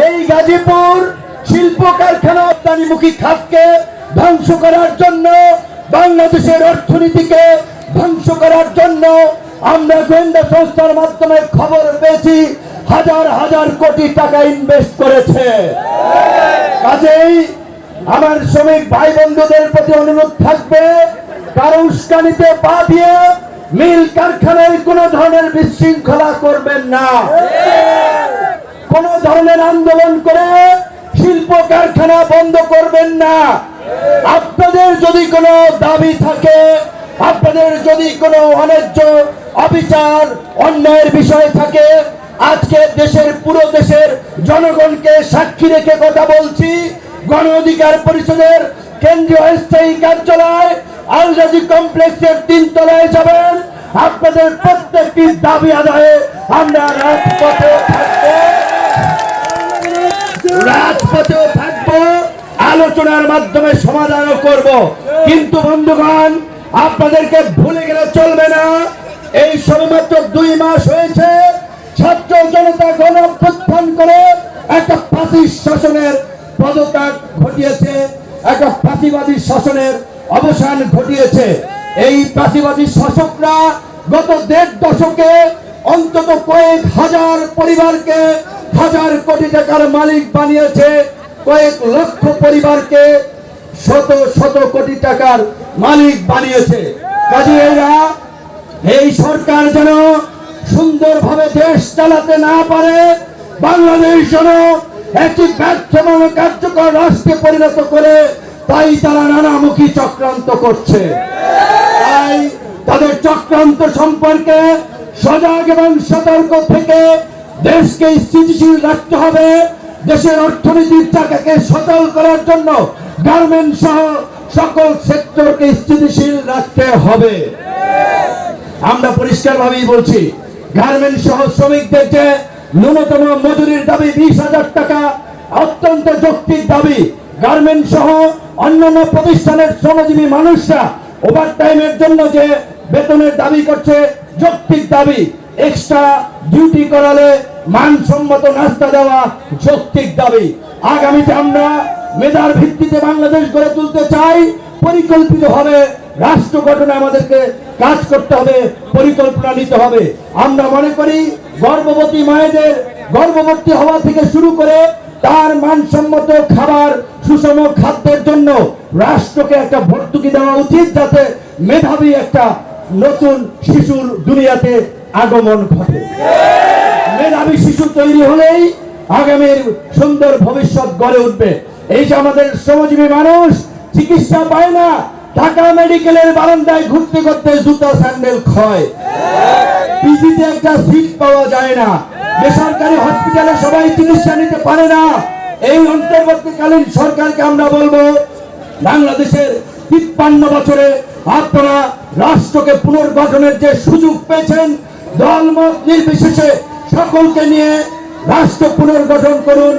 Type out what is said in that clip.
এই গাজীপুর শিল্প কারখানা রপ্তানিমুখী খাতকে ধ্বংস করার জন্য, বাংলাদেশের অর্থনীতিকে ধ্বংস করার জন্য আমরা গোয়েন্দা সংস্থার মাধ্যমে খবর পেয়েছি হাজার হাজার কোটি টাকা ইনভেস্ট করেছে। কাজেই আমার শ্রমিক ভাই বন্ধুদের প্রতি অনুরোধ থাকবে, কারো উস্কানিতে পা দিয়ে মিল কারখানায় কোন ধরনের বিশৃঙ্খলা করবেন না। কোন ধরনের আন্দোলন করে শিল্প কারখানা বন্ধ করবেন না। আপনাদের যদি কোনো দাবি থাকে, আপনাদের যদি কোনো অন্যায্য অবিচার অন্যায়ের বিষয় থাকে, আজকে দেশের পুরো দেশের জনগণকে সাক্ষী রেখে কথা বলছি, গণ অধিকার পরিষদের কেন্দ্রীয় স্থায়ী কার্যালয় আল রাজি কমপ্লেক্সের 3 তলায় যাবেন। আপনাদের প্রত্যেকটি দাবি আদায়ে আমরা রাজপথেও থাকবো, আলোচনার মাধ্যমে সমাধানও করব। কিন্তু বন্ধুগণ, আপনাদেরকে ভুলে গেলে চলবে না। এই সবেমাত্র 2 মাস হয়েছে ছাত্র জনতা গণ অভ্যুত্থান করে একটা ফাসিস্ট শাসনের পদত্যাগ ঘটিয়েছে, একটা ফাঁসিবাদী শাসনের অবসান ঘটিয়েছে। এই ফাঁসিবাদী শাসকরা গত 1.5 দশকে অন্তত কয়েক হাজার পরিবারকে হাজার কোটি টাকার মালিক বানিয়েছে, কয়েক লক্ষ পরিবারকে শত শত কোটি টাকার মালিক বানিয়েছে। কাজেই এই সরকার যেন সুন্দরভাবে দেশ চালাতে না পারে, বাংলাদেশ যেন একটি ব্যর্থ এবং কার্যকর রাষ্ট্রে পরিণত করে, তাই তারা নানামুখী চক্রান্ত করছে। তাই তাদের চক্রান্ত সম্পর্কে সজাগ এবং সতর্ক থেকে দেশকে স্থিতিশীল রাখতে হবে। দেশের অর্থনীতির চাকাকে সচল করার জন্য গার্মেন্টস সহ সকল সেক্টরকে স্থিতিশীল রাখতে হবে। আমরা পরিষ্কারভাবেই বলছি, গার্মেন্টস সহ শ্রমিকদের যে ন্যূনতম মজুরির দাবি 20,000 টাকা অত্যন্ত যৌক্তিক দাবি। গার্মেন্টস সহ অন্যান্য প্রতিষ্ঠানের শ্রমজীবী মানুষরা ওভারটাইমের জন্য যে বেতনের দাবি করছে যৌক্তিক দাবি। এক্সট্রা ডিউটি করালে মানসম্মত নাস্তা দেওয়া যৌক্তিক দাবি। আগামীতে আমরা মেধার ভিত্তিতে বাংলাদেশ গড়ে তুলতে চাই। পরিকল্পিতভাবে রাষ্ট্র গঠনে আমাদেরকে কাজ করতে হবে, পরিকল্পনা নিতে হবে। আমরা মনে করি গর্ভবতী মায়েদের গর্ভবতী হওয়া থেকে শুরু করে তার মানসম্মত খাবার, সুষম খাদ্যের জন্য রাষ্ট্রকে একটা ভর্তুকি দেওয়া উচিত, যাতে মেধাবী একটা নতুন শিশুর দুনিয়াতে আগমন ঘটে। মেধাবী শিশু তৈরি হলেই আগামীর সুন্দর ভবিষ্যৎ গড়ে উঠবে। এই যে আমাদের শ্রমজীবী মানুষ চিকিৎসা পায় না, ঢাকা মেডিকেলের বারান্দায় ঘুরতে ঘুরতে জুতা স্যান্ডেল ক্ষয়, পিজিতে একটা সিট পাওয়া যায় না, বেসরকারি হসপিটালে সবাই চিকিৎসা নিতে পারে না। এই অন্তর্বর্তীকালীন সরকারকে আমরা বলবো, বাংলাদেশের 53 বছরে আপনারা রাষ্ট্রকে পুনর্গঠনের যে সুযোগ পেয়েছেন, দলমত নির্বিশেষে সকলকে নিয়ে রাষ্ট্র পুনর্গঠন করুন।